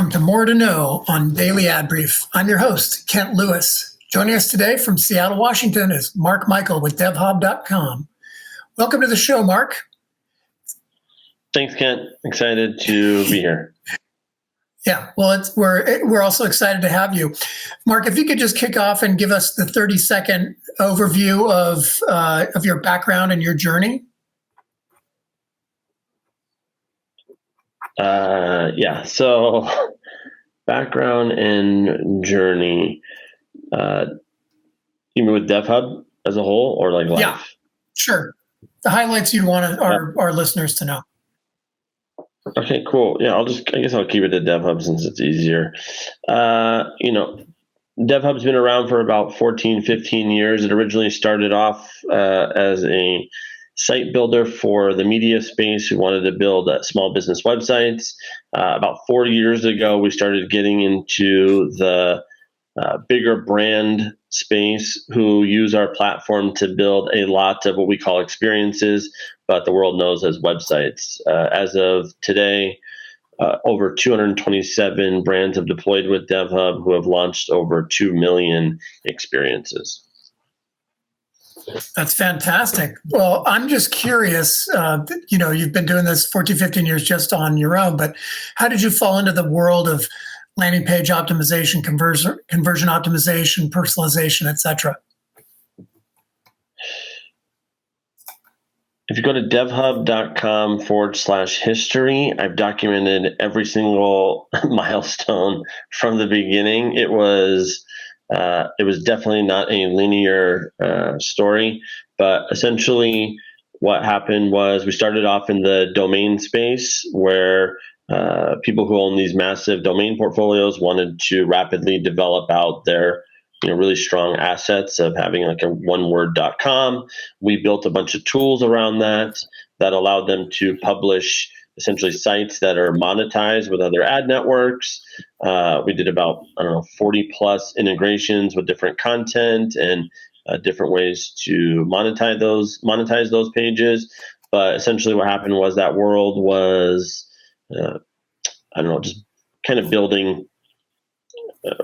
welcome to More to Know on Daily Ad Brief. I'm your host, Kent Lewis. Joining us today from Seattle, Washington is Mark Michael with DevHub.com. Welcome to the show, Mark. Thanks, Kent. Excited to be here. Yeah, well, we're also excited to have you. Mark, if you could just kick off and give us the 30-second overview of your background and your journey. So background and journey. You mean with DevHub as a whole, or like life? Yeah, sure. The highlights you'd want our listeners to know. Okay, cool. Yeah, I guess I'll keep it to DevHub since it's easier. DevHub's been around for about 14, 15 years. It originally started off as a site builder for the media space who wanted to build small business websites. About 4 years ago, we started getting into the bigger brand space who use our platform to build a lot of what we call experiences, but the world knows as websites. As of today, over 227 brands have deployed with DevHub who have launched over 2 million experiences. That's fantastic. Well, I'm just curious, you've been doing this 14, 15 years just on your own, but how did you fall into the world of landing page optimization, conversion optimization, personalization, et cetera? If you go to devhub.com/history, I've documented every single milestone from the beginning. It was definitely not a linear story, but essentially what happened was we started off in the domain space where people who own these massive domain portfolios wanted to rapidly develop out their really strong assets of having like a oneword.com. We built a bunch of tools around that allowed them to publish essentially sites that are monetized with other ad networks. We did about 40 plus integrations with different content and different ways to monetize those pages. But essentially what happened was that world was just kind of building,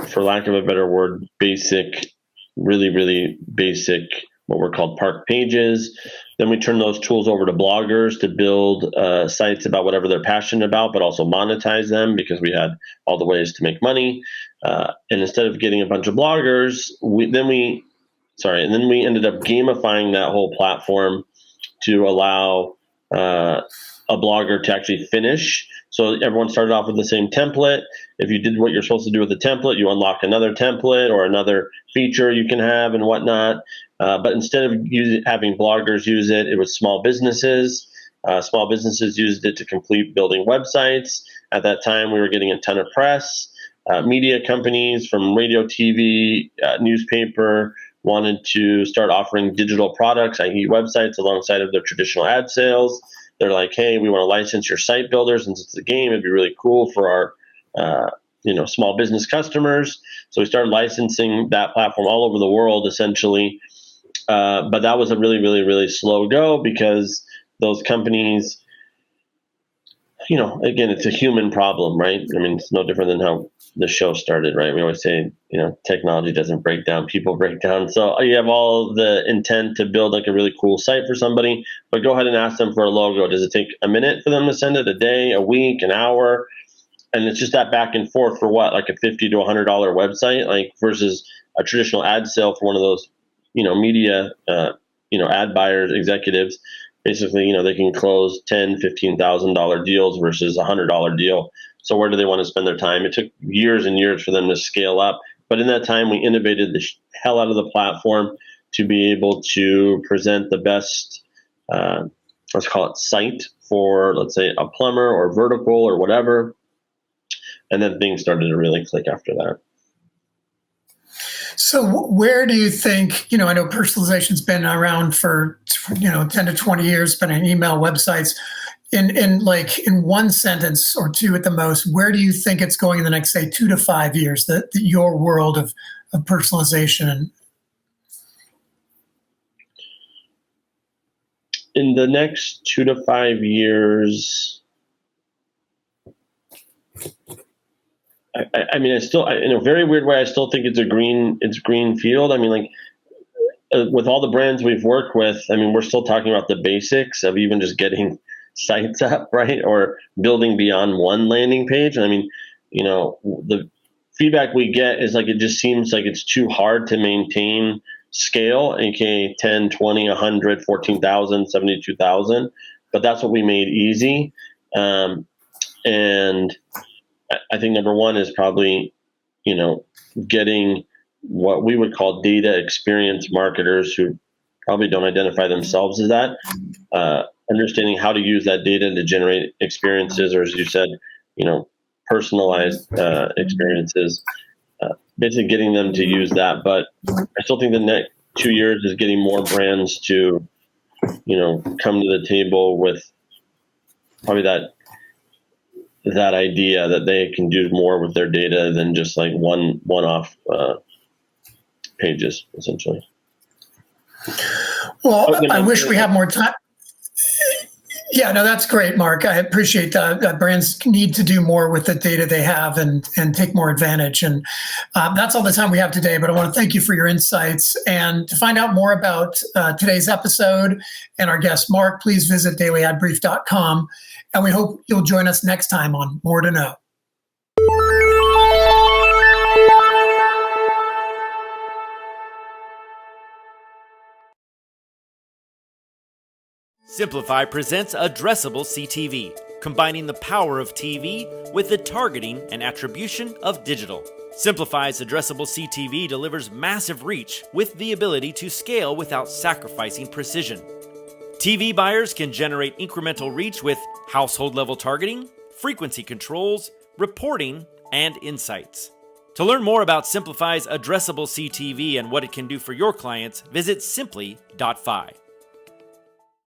for lack of a better word, really, really basic, what were called park pages. Then we turned those tools over to bloggers to build sites about whatever they're passionate about, but also monetize them because we had all the ways to make money. And instead of getting a bunch of bloggers, then we ended up gamifying that whole platform to allow a blogger to actually finish. So everyone started off with the same template. If you did what you're supposed to do with the template, you unlock another template or another feature you can have and whatnot. But instead of having bloggers use it, it was small businesses. Small businesses used it to complete building websites. At that time, we were getting a ton of press. Media companies from radio, TV, newspaper wanted to start offering digital products, i.e. websites, alongside of their traditional ad sales. They're like, hey, we want to license your site builder since it's a game. It'd be really cool for our small business customers. So we started licensing that platform all over the world, essentially. But that was a really, really, really slow go because those companies, again, it's a human problem, right? I mean, it's no different than how the show started, right? We always say, technology doesn't break down, people break down. So you have all the intent to build like a really cool site for somebody, but go ahead and ask them for a logo. Does it take a minute for them to send it, a day, a week, an hour? And it's just that back and forth for what, like a $50 to $100 website, like versus a traditional ad sale for one of those, media, ad buyers, executives. Basically, they can close $10,000, $15,000 deals versus a $100 deal. So where do they want to spend their time? It took years and years for them to scale up. But in that time, we innovated the hell out of the platform to be able to present the best, let's call it site for, let's say, a plumber or vertical or whatever. And then things started to really click after that. So where do you think, I know personalization's been around for, 10 to 20 years, but in email websites, in one sentence or two at the most, where do you think it's going in the next, say, 2 to 5 years, your world of personalization? In the next 2 to 5 years, I mean, in a very weird way, I still think it's green field. I mean, like with all the brands we've worked with, I mean, we're still talking about the basics of even just getting sites up, right? Or building beyond one landing page. And I mean, the feedback we get is like, it just seems like it's too hard to maintain scale, aka 10, 20, 100, 14,000, 72,000. But that's what we made easy. And I think number one is probably, getting what we would call data experience marketers who probably don't identify themselves as that, understanding how to use that data to generate experiences, or as you said, personalized experiences, basically getting them to use that. But I still think the next 2 years is getting more brands to, come to the table with probably that idea that they can do more with their data than just like one-off pages, essentially. Well, I wish we had more time. Yeah, no, that's great, Mark. I appreciate that. Brands need to do more with the data they have and take more advantage. And that's all the time we have today, but I want to thank you for your insights. And to find out more about today's episode and our guest, Mark, please visit dailyadbrief.com. And we hope you'll join us next time on More to Know. Simplify presents Addressable CTV, combining the power of TV with the targeting and attribution of digital. Simplify's Addressable CTV delivers massive reach with the ability to scale without sacrificing precision. TV buyers can generate incremental reach with household-level targeting, frequency controls, reporting, and insights. To learn more about Simplify's Addressable CTV and what it can do for your clients, visit simply.fi.